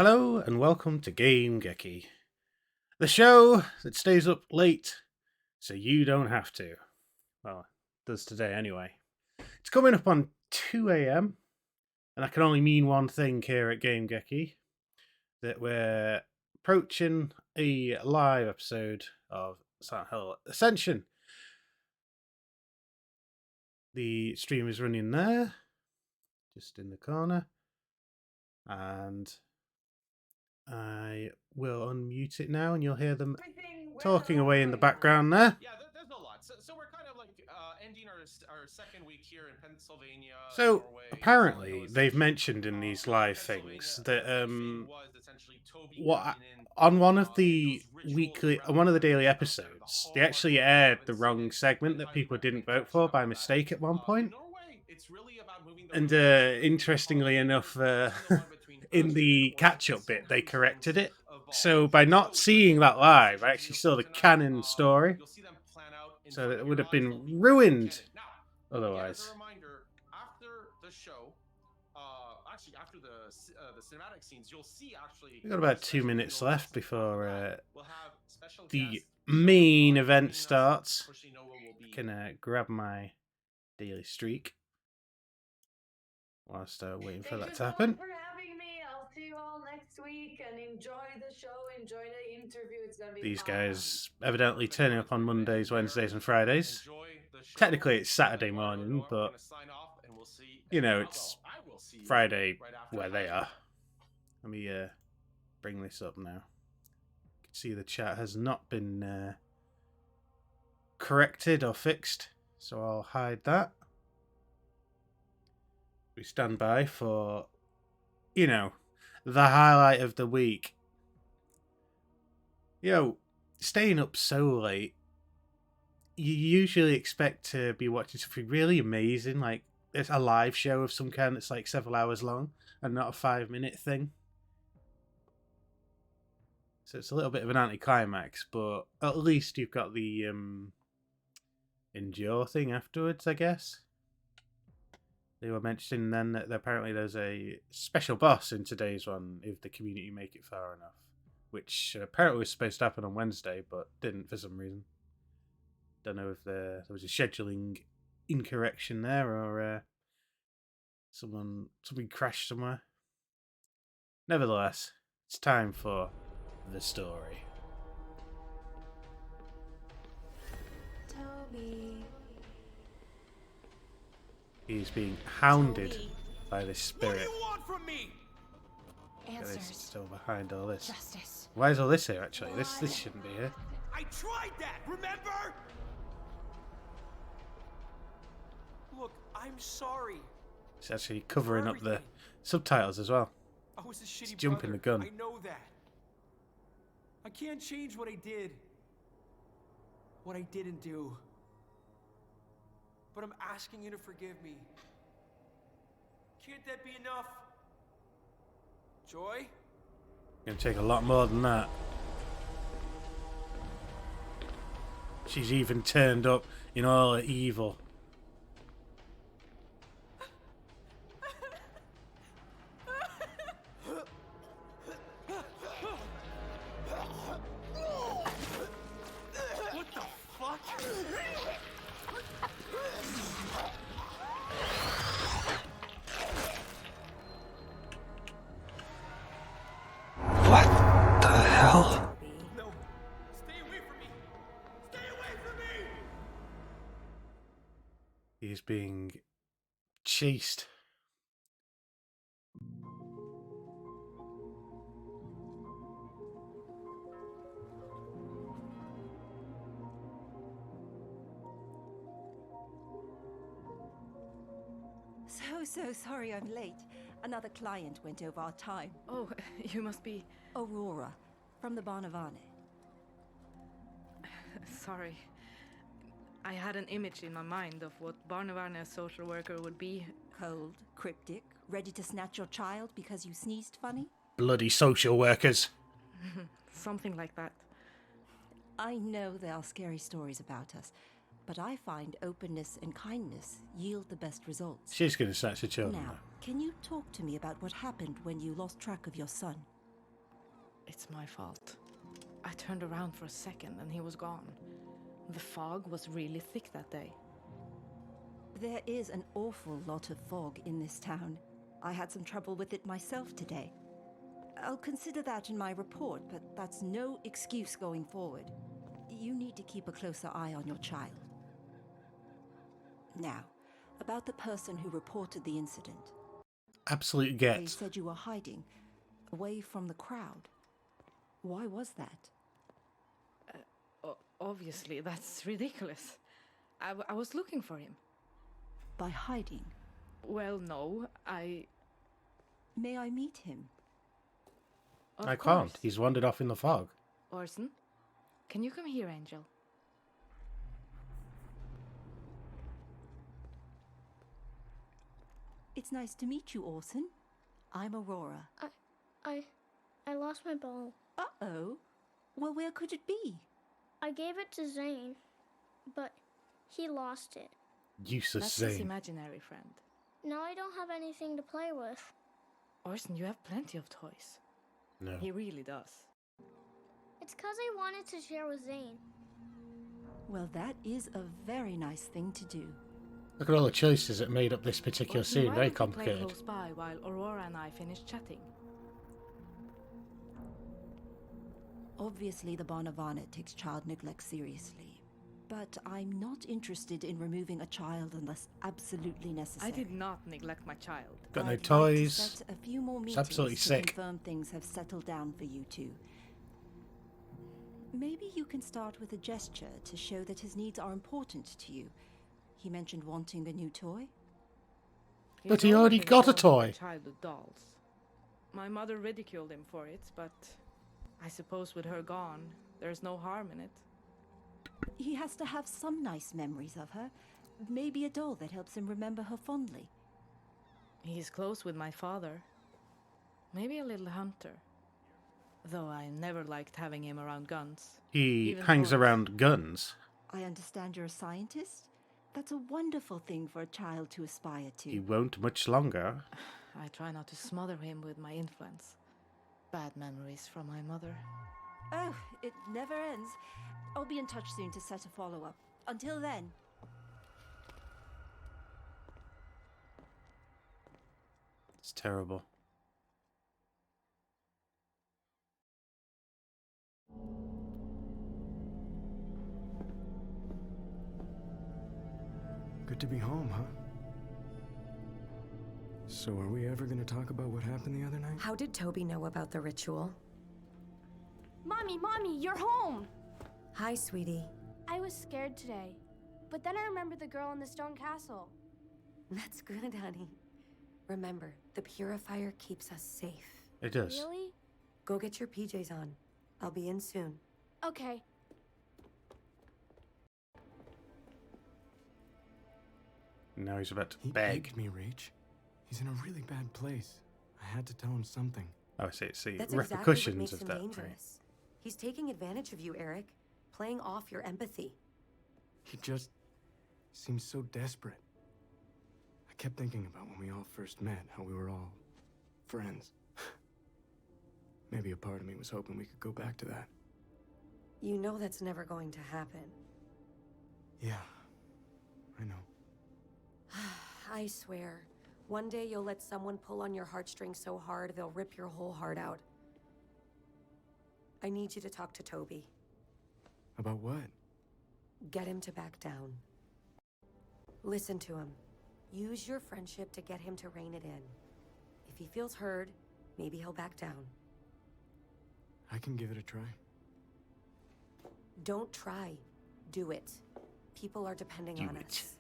Hello and welcome to Game-Geki, the show that stays up late so you don't have to. Well, it does today anyway. It's coming up on 2 a.m. and that can only mean one thing here at Game-Geki, that we're approaching a live episode of Silent Hill Ascension. The stream is running there, just in the corner, and I will unmute it now and you'll hear them talking away in the background there. Yeah, there's a lot. So we're kind of like ending our second week here in Pennsylvania. So Norway, apparently they've mentioned in these live things that on one of the daily episodes they actually aired the wrong segment that people didn't vote for by mistake at one point. And interestingly enough, in the catch-up bit, they corrected it. So by not seeing that live, I actually saw the canon story. So it would have been ruined otherwise. As a reminder, after the show, after the cinematic scenes, you'll see We've got about 2 minutes left before the main event starts. I can grab my daily streak whilst waiting for that to happen. Thank you so much for having me. I'll see you all next week and enjoy the show, enjoy the interview. It's gonna be These fun. guys evidently turning up on Mondays, Wednesdays, and Fridays. Technically, it's Saturday morning, but you know, it's Friday where they are. Let me bring this up now. You can see the chat has not been corrected or fixed, so I'll hide that. We stand by for, you know, the highlight of the week. Yo, staying up so late, you usually expect to be watching something really amazing, like it's a live show of some kind that's like several hours long and not a 5-minute thing. So it's a little bit of an anticlimax, but at least you've got the endure thing afterwards, I guess. They were mentioning then that apparently there's a special boss in today's one if the community make it far enough, which apparently was supposed to happen on Wednesday, but didn't for some reason. Don't know if there was a scheduling incorrection there or something crashed somewhere. Nevertheless, it's time for the story. Toby. He's being hounded Toby. by this spirit. What do you want from me? Answers. Still behind all this. Justice. Why is all this here, actually? This shouldn't be here. I tried that, remember? Look, I'm sorry. It's actually covering up the subtitles as well. I was a shitty jumping brother. the gun. I know that. I can't change what I did. What I didn't do. But I'm asking you to forgive me. Can't that be enough? Joy? Gonna take a lot more than that. She's even turned up in all her evil. What the fuck? What the hell? No. Stay away from me. Stay away from me. He's being chased. So sorry I'm late. Another client went over our time. Oh, you must be... Aurora, from the Barnavane. Sorry. I had an image in my mind of what Barnavane social worker would be. Cold, cryptic, ready to snatch your child because you sneezed funny? Bloody social workers. Something like that. I know there are scary stories about us, but I find openness and kindness yield the best results. She's gonna snatch the children. Now, can you talk to me about what happened when you lost track of your son? It's my fault. I turned around for a second and he was gone. The fog was really thick that day. There is an awful lot of fog in this town. I had some trouble with it myself today. I'll consider that in my report, but that's no excuse going forward. You need to keep a closer eye on your child. Now, about the person who reported the incident. Absolute They get. said you were hiding, away from the crowd. Why was that? Obviously, that's ridiculous. I was looking for him. By hiding? Well, no, May I meet him? Of I course. can't. He's wandered off in the fog. Orson, can you come here, Angel? It's nice to meet you, Orson. I'm Aurora. I lost my ball. Uh-oh. Well, where could it be? I gave it to Zane, but he lost it. Useless That's his Zane. imaginary friend. Now I don't have anything to play with. Orson, you have plenty of toys. No. He really does. It's 'cause I wanted to share with Zane. Well, that is a very nice thing to do. Look at all the choices that made up this particular Orson, scene. why Very don't you play complicated. close by while Aurora and I finish chatting? Obviously, the Barnavana takes child neglect seriously. But I'm not interested in removing a child unless absolutely necessary. I did not neglect my child. Got no I'd like to toys. set a few more It's meetings absolutely to sick. confirm things have settled down for you two. Maybe you can start with a gesture to show that his needs are important to you. He mentioned wanting a new toy. But He's he already been got a born with toy. Childhood dolls. My mother ridiculed him for it, but I suppose with her gone, there's no harm in it. He has to have some nice memories of her. Maybe a doll that helps him remember her fondly. He's close with my father. Maybe a little hunter. Though I never liked having him around guns. He Even hangs toys. around guns. I understand you're a scientist? That's a wonderful thing for a child to aspire to. He won't much longer. I try not to smother him with my influence. Bad memories from my mother. Oh, it never ends. I'll be in touch soon to set a follow-up. Until then. It's terrible. Good to be home, huh? So are we ever gonna talk about what happened the other night? How did Toby know about the ritual? Mommy, you're home! Hi, sweetie. I was scared today, but then I remembered the girl in the stone castle. That's good, honey. Remember, the purifier keeps us safe. It does. Really? Go get your PJs on. I'll be in soon. Okay. Now he's about to He beg. begged me, Rach. He's in a really bad place. I had to tell him something. Oh, I see. It's the That's exactly what repercussions makes of him that. dangerous. He's taking advantage of you, Eric. Playing off your empathy. He just seems so desperate. I kept thinking about when we all first met, how we were all friends. Maybe a part of me was hoping we could go back to that. You know that's never going to happen. Yeah, I know. I swear, one day you'll let someone pull on your heartstrings so hard they'll rip your whole heart out. I need you to talk to Toby. About what? Get him to back down. Listen to him. Use your friendship to get him to rein it in. If he feels heard, maybe he'll back down. I can give it a try. Don't try. Do it. People are depending Do on it. us.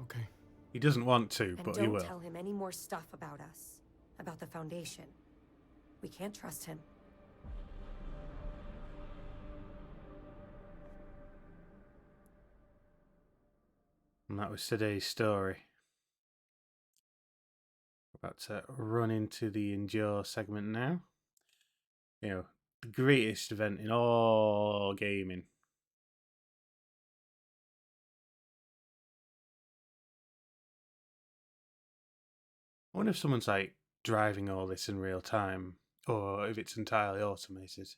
Okay. He doesn't want to, And but he don't will. tell him any more stuff about us. About the Foundation. We can't trust him. And that was today's story. We're about to run into the Endure segment now. You know, the greatest event in all gaming. I wonder if someone's like driving all this in real time, or if it's entirely automated.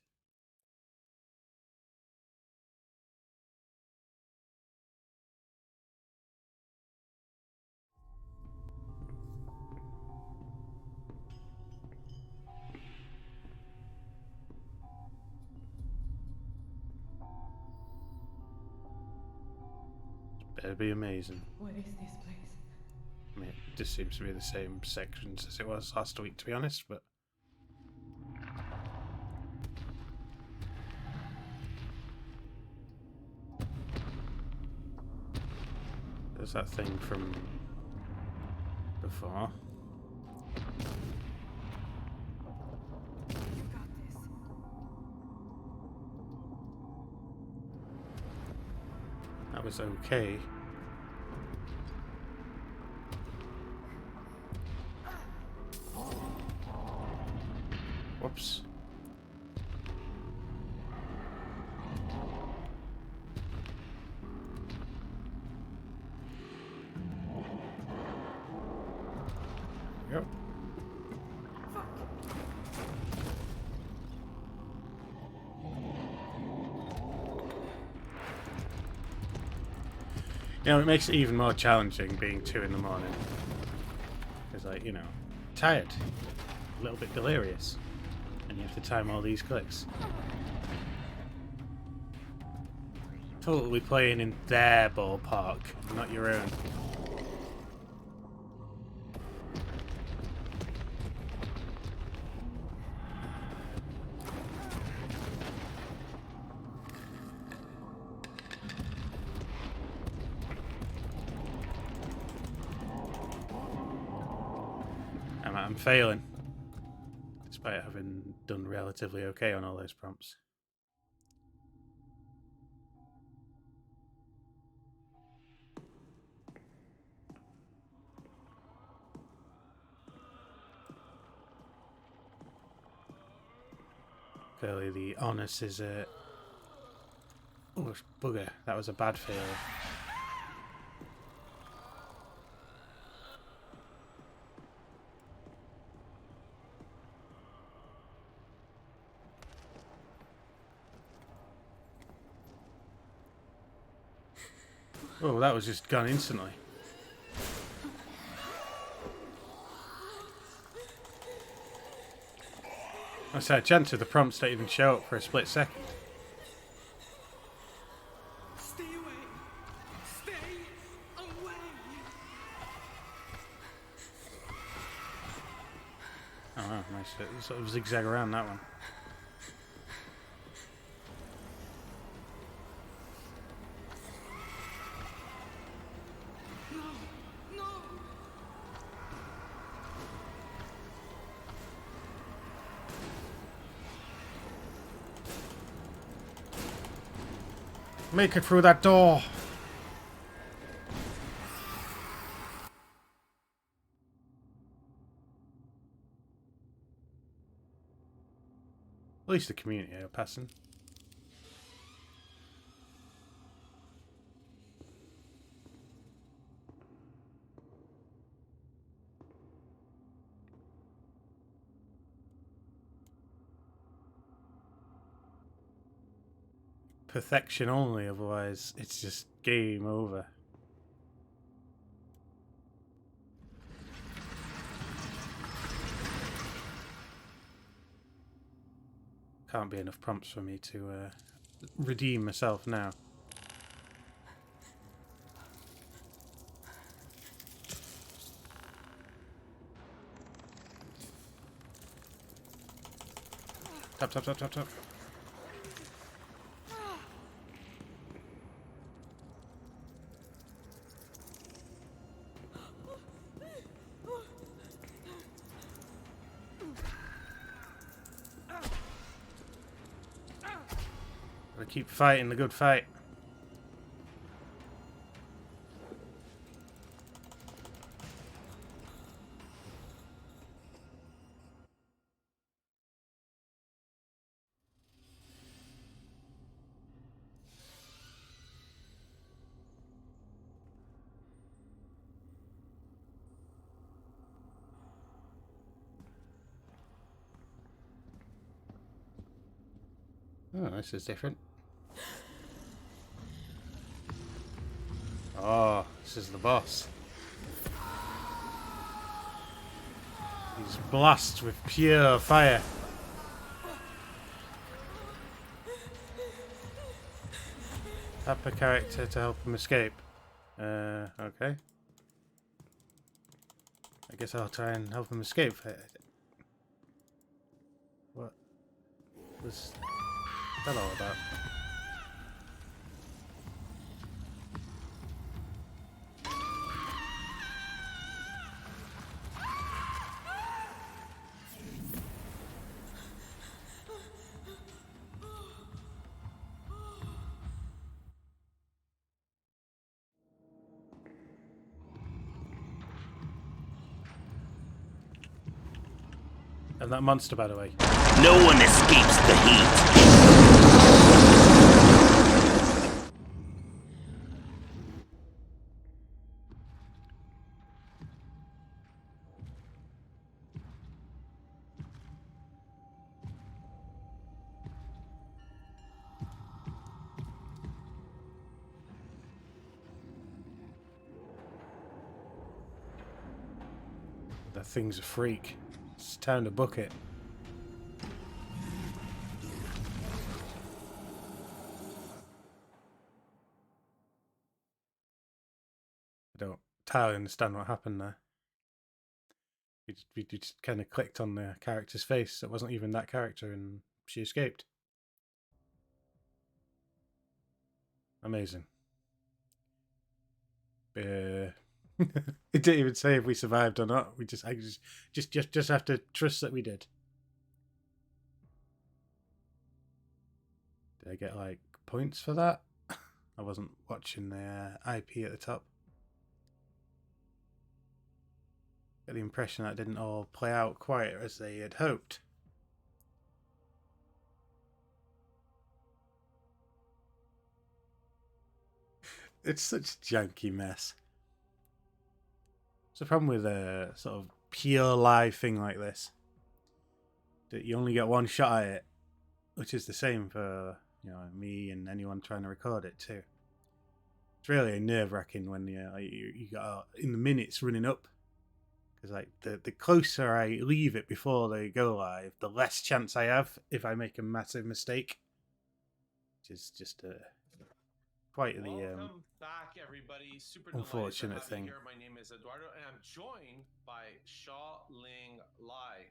Better be amazing. What is this place? I mean, it just seems to be the same sections as it was last week, to be honest, but... There's that thing from before. You got this. That was okay. Whoops. Yep. You know, it makes it even more challenging being 2 in the morning. Because, like, you know, tired, a little bit delirious, and you have to time all these clicks. Totally playing in their ballpark, not your own. I'm failing, despite having done relatively okay on all those prompts. Clearly the onus is a... Oh, bugger, that was a bad failure. Oh, that was just gone instantly. I said, a chance of the prompts don't even show up for a split second. Stay away! Stay away! Oh, wow, nice. Sort of zigzag around that one. Make it through that door. At least the community are passing. Perfection only, otherwise it's just game over. Can't be enough prompts for me to redeem myself now. Tap, tap, tap, tap, tap. Gotta keep fighting the good fight. Oh, this is different. Oh, this is the boss. He's blasts with pure fire. Tap a character to help him escape. Okay. I guess I'll try and help him escape. What was that all about? And that monster, by the way. No one escapes the heat. That thing's a freak. It's time to book it. I don't entirely understand what happened there. We just kind of clicked on the character's face. It wasn't even that character, and she escaped. Amazing. It didn't even say if we survived or not. I just have to trust that we did. Did I get like points for that? I wasn't watching the IP at the top. Get the impression that didn't all play out quite as they had hoped. It's such a janky mess. It's the problem with a sort of pure live thing like this, that you only get one shot at it, which is the same for me and anyone trying to record it too. It's really nerve-wracking when you got in the minutes running up, because like the closer I leave it before they go live, the less chance I have if I make a massive mistake, which is just quite the Welcome back, everybody. Super unfortunate thing. Here. My name is Eduardo, and I'm joined by Shaw Ling Lai.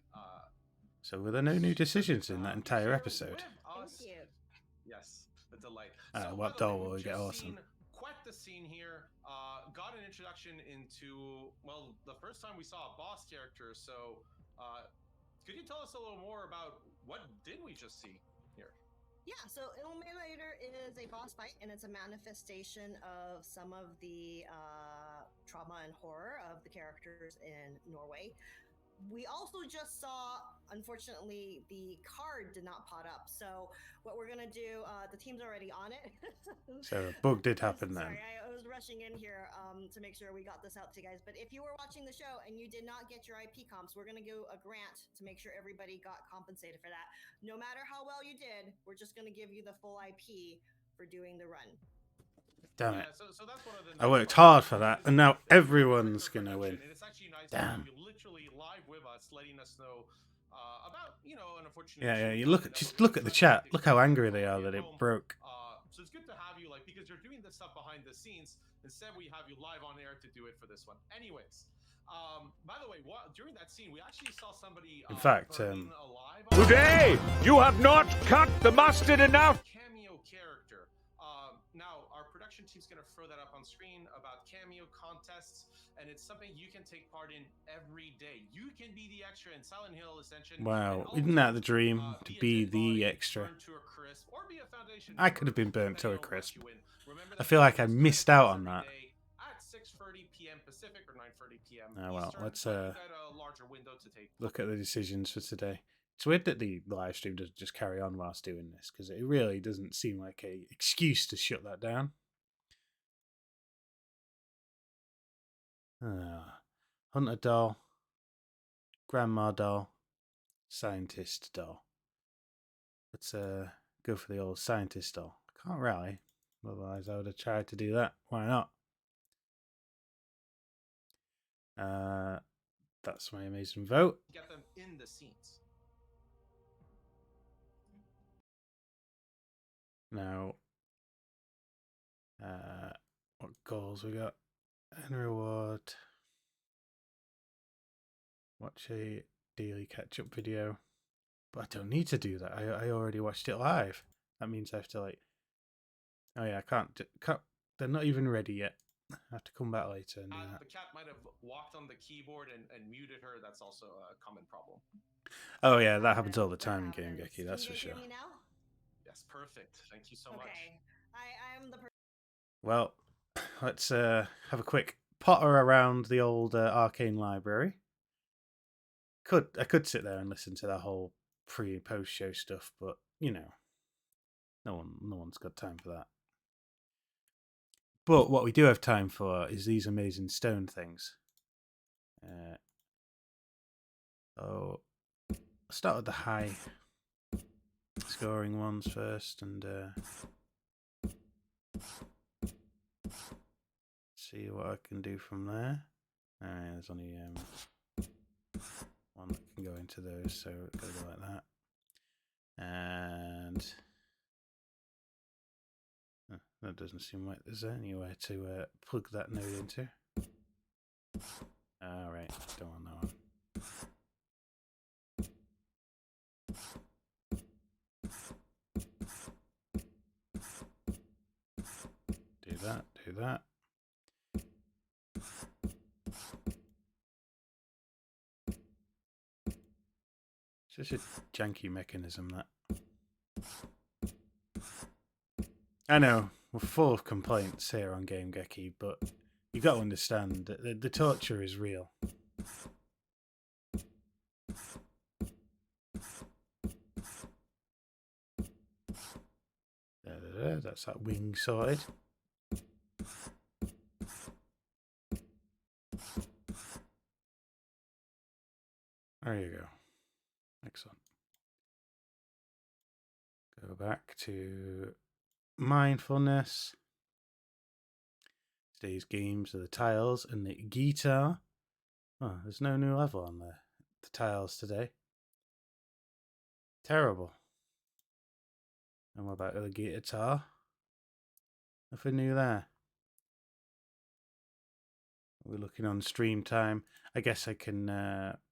So were there no new decisions in that entire episode? Thank you. Yes, a delight. What doll will we get? Awesome. Quite the scene here. Got an introduction into, well, the first time we saw a boss character. So, could you tell us a little more about what did we just see here? Yeah, so Illuminator is a boss fight, and it's a manifestation of some of the trauma and horror of the characters in Norway. We also just saw, unfortunately, the card did not pot up. So what we're going to do, the team's already on it. So a bug did happen then. Sorry, I was rushing in here to make sure we got this out to you guys. But if you were watching the show and you did not get your IP comps, we're going to do a grant to make sure everybody got compensated for that. No matter how well you did, we're just going to give you the full IP for doing the run. Damn it. So that's one of the I worked hard for that, and now everyone's going to win. And it's actually nice Damn. to have you literally live with us, letting us know about, an unfortunate Yeah. issue. You look at the chat. Look how angry they are that it broke. So it's good to have you, because you're doing this stuff behind the scenes. Instead, we have you live on air to do it for this one. Anyways, by the way, during that scene, we actually saw somebody. In fact, Today, you have not cut the mustard enough. Cameo character. Now, our production team's going to throw that up on screen about cameo contests, and it's something you can take part in every day. You can be the extra in Silent Hill Ascension. Wow, isn't that the dream, to be the extra? I could have been burnt to a crisp. I feel like I missed out on that. At 6:30 p.m. Pacific or 9:30 p.m. Oh well, Eastern, let's a larger window to take. look at the decisions for today. It's weird that the live stream doesn't just carry on whilst doing this, because it really doesn't seem like a excuse to shut that down. Hunter doll, Grandma doll, Scientist doll. Let's go for the old scientist doll. I can't rally, otherwise I would have tried to do that. Why not? That's my amazing vote. Get them in the scenes. Now, what goals we got? And reward. Watch a daily catch-up video. But I don't need to do that. I already watched it live. That means I have to like... Oh yeah, I can't... They're not even ready yet. I have to come back later and do that. The cat might have walked on the keyboard and muted her. That's also a common problem. Oh yeah, that happens all the time in Game-Geki, that's for sure. Can you hear me now? Yes, perfect. Thank you so much. Okay. I'm the person. Well, let's have a quick potter around the old arcane library. I could sit there and listen to that whole pre and post show stuff, but you know, no one's got time for that. But what we do have time for is these amazing stone things. So I'll start with the high scoring ones first and see what I can do from there. There's only one that can go into those, so it's going to go like that. And that doesn't seem like there's anywhere to plug that node into. Alright, don't want that one. Do that. It's just a janky mechanism, that. I know, we're full of complaints here on Game-Geki, but you got to understand that the torture is real. That's that wing sorted. There you go. Excellent. Go back to mindfulness. Today's games are the tiles and the guitar. Oh, there's no new level on the tiles today. Terrible. And what about the guitar? Nothing new there. We're looking on stream time. I guess I can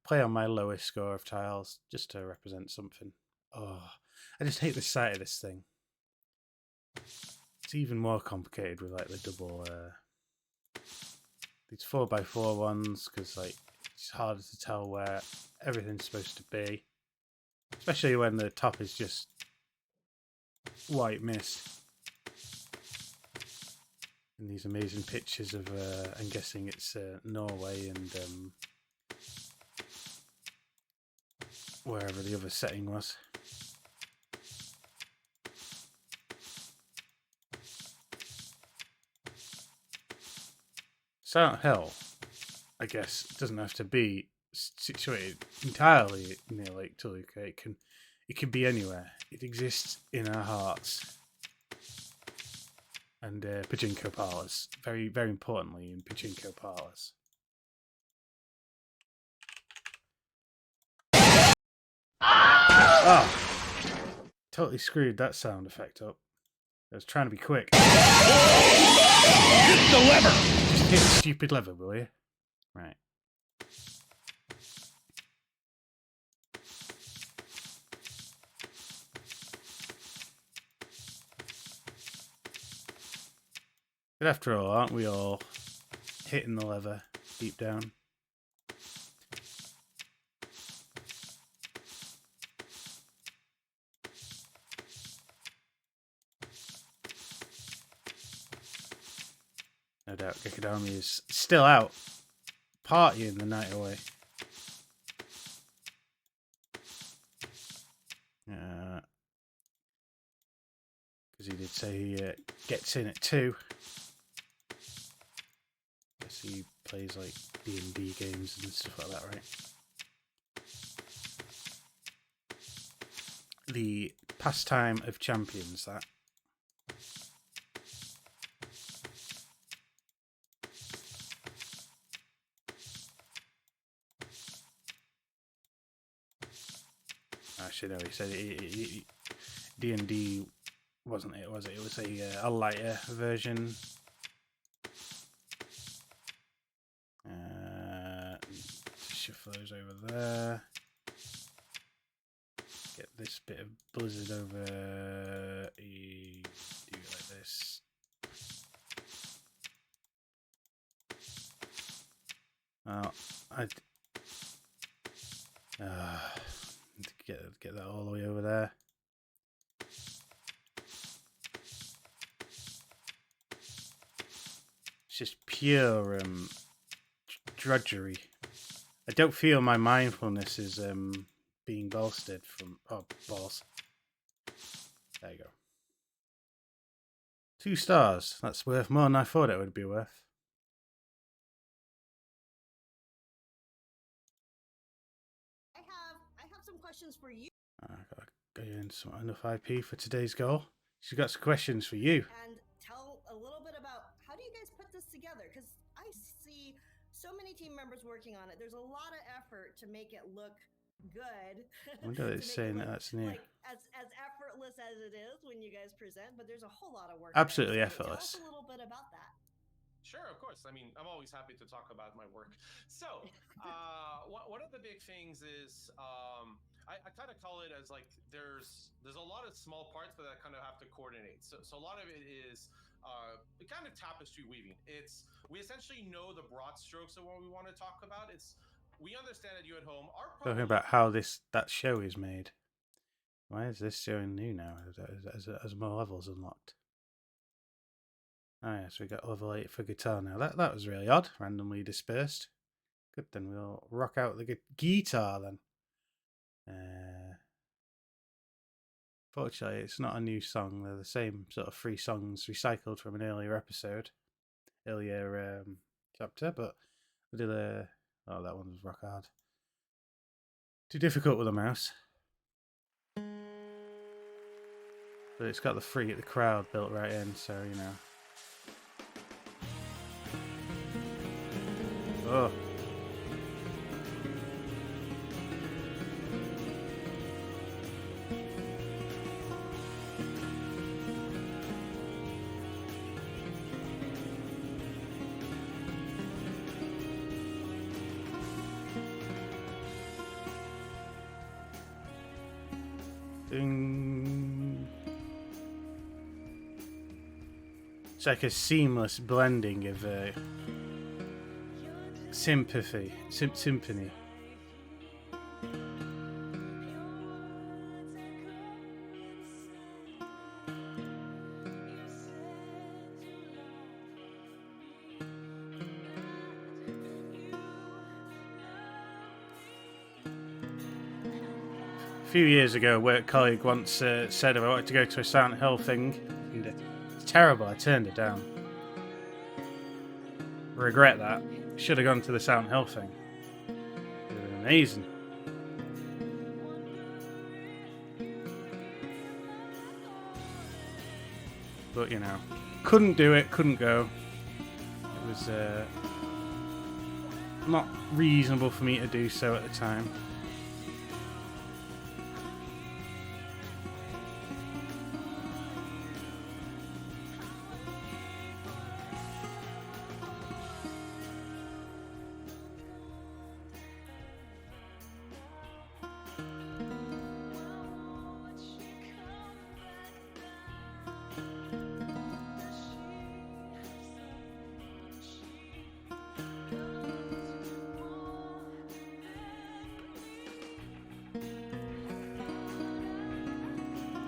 play on my lowest score of tiles just to represent something. Oh, I just hate the sight of this thing. It's even more complicated with like the double these 4x4 ones, because like it's harder to tell where everything's supposed to be, especially when the top is just white mist. And these amazing pictures of I'm guessing it's Norway and wherever the other setting was. Silent Hill, I guess, doesn't have to be situated entirely near Lake Toluca. It can be anywhere. It exists in our hearts. And pachinko parlors, very, very importantly in pachinko parlors. Oh, totally screwed that sound effect up. I was trying to be quick. Hit the lever! Just hit the stupid lever, will you? Right. But after all, aren't we all hitting the lever deep down? No doubt Gekidami is still out, partying the night away. Because he did say he gets in at 2. Guess he plays like D&D games and stuff like that, right? The Pastime of champions, that. Actually, no, he said D&D wasn't it, was it? It was a lighter version. Shuffle those over there. Get this bit of Blizzard over. Do it like this. Oh, get that all the way over there. It's just pure drudgery. I don't feel my mindfulness is being bolstered from balls. There you go. 2 stars. That's worth more than I thought it would be worth. I have some questions for you. I gotta go in enough IP for today's goal. She's got some questions for you. And tell a little bit about how do you guys put this together? Because I see so many team members working on it. There's a lot of effort to make it look good. I wonder if it's saying that's new. Like as effortless as it is when you guys present, but there's a whole lot of work. Absolutely there. effortless. Tell us a little bit about that. Sure, of course. I mean, I'm always happy to talk about my work. So, one of the big things is I kind of call it as like there's a lot of small parts that I kind of have to coordinate. So a lot of it is kind of tapestry weaving. We essentially know the broad strokes of what we want to talk about. We understand that you at home are talking about how that show is made. Why is this showing new now? As more levels unlocked. Oh yeah, so we got level 8 for guitar now. That was really odd. Randomly dispersed. Good, then we'll rock out the guitar then. Fortunately, it's not a new song. They're the same sort of 3 songs recycled from an earlier chapter, but we did that one was rock hard. Too difficult with a mouse. But it's got the crowd built right in, so you know. Oh. Ding. It's like a seamless blending of symphony. A few years ago, a work colleague once said if I wanted to go to a Silent Hill thing, and it's terrible, I turned it down. Regret that. Should have gone to the Silent Hill thing. It would have been amazing. But, you know, couldn't do it, couldn't go. It was not reasonable for me to do so at the time.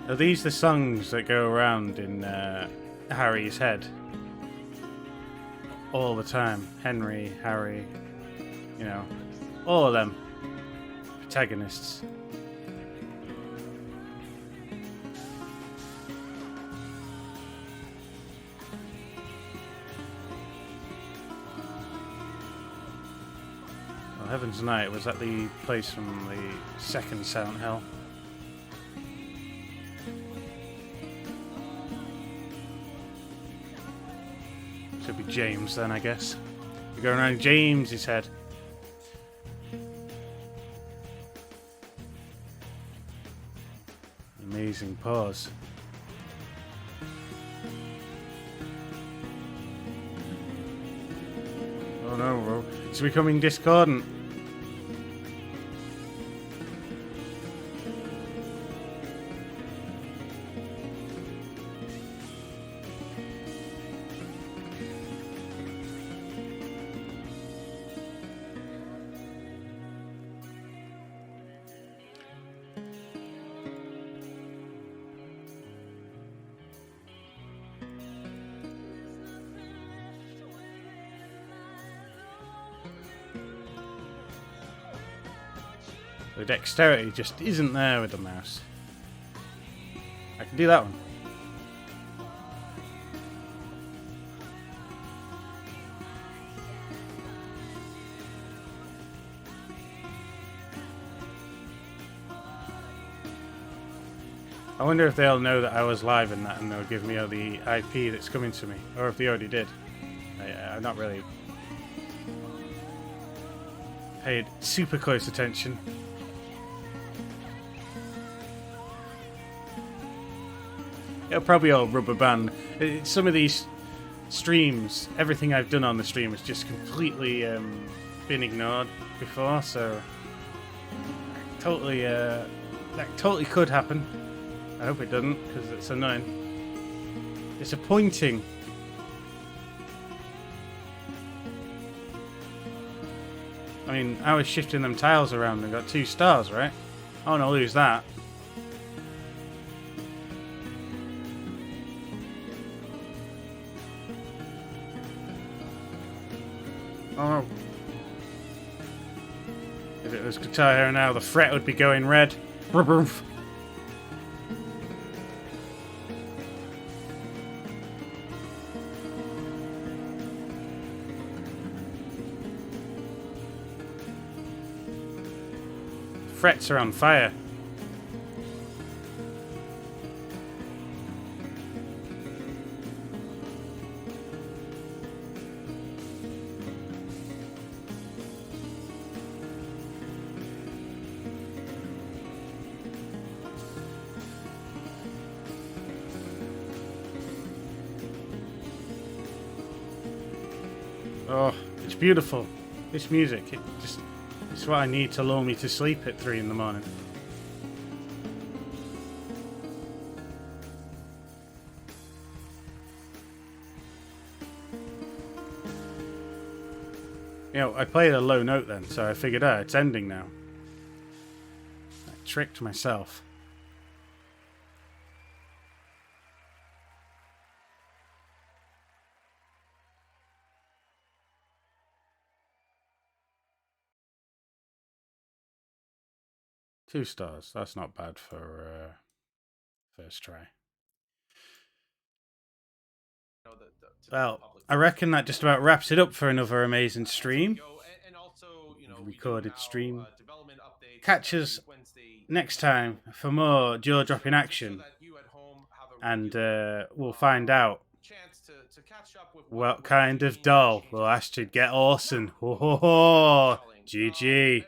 Are these the songs that go around in Harry's head? All the time. Henry, Harry, you know, all of them. Protagonists. Well, Heaven's Night was at the place from the second Silent Hill. Could be James then, I guess. We're going around James's head. Amazing pause. Oh no, bro. It's becoming discordant. The dexterity just isn't there with the mouse. I can do that one. I wonder if they'll know that I was live in that and they'll give me all the IP that's coming to me. Or if they already did. I'm not really paid super close attention. It'll probably all rubber band. Some of these streams, everything I've done on the stream has just completely been ignored before, so totally, that totally could happen. I hope it doesn't, because it's annoying. Disappointing. I mean, I was shifting them tiles around and got 2 stars, right? I want to lose that. Oh. If it was Guitar Hero now, the fret would be going red. Frets are on fire. Oh, it's beautiful. This music, it's what I need to lull me to sleep at 3 in the morning. You know, I played a low note then, so I figured, it's ending now. I tricked myself. Two stars. That's not bad for first try. Well, I reckon that just about wraps it up for another amazing stream. Recorded stream. Catch us next time for more jaw-dropping action, and we'll find out what kind of doll will Astrid get Orson. Ho ho ho! GG.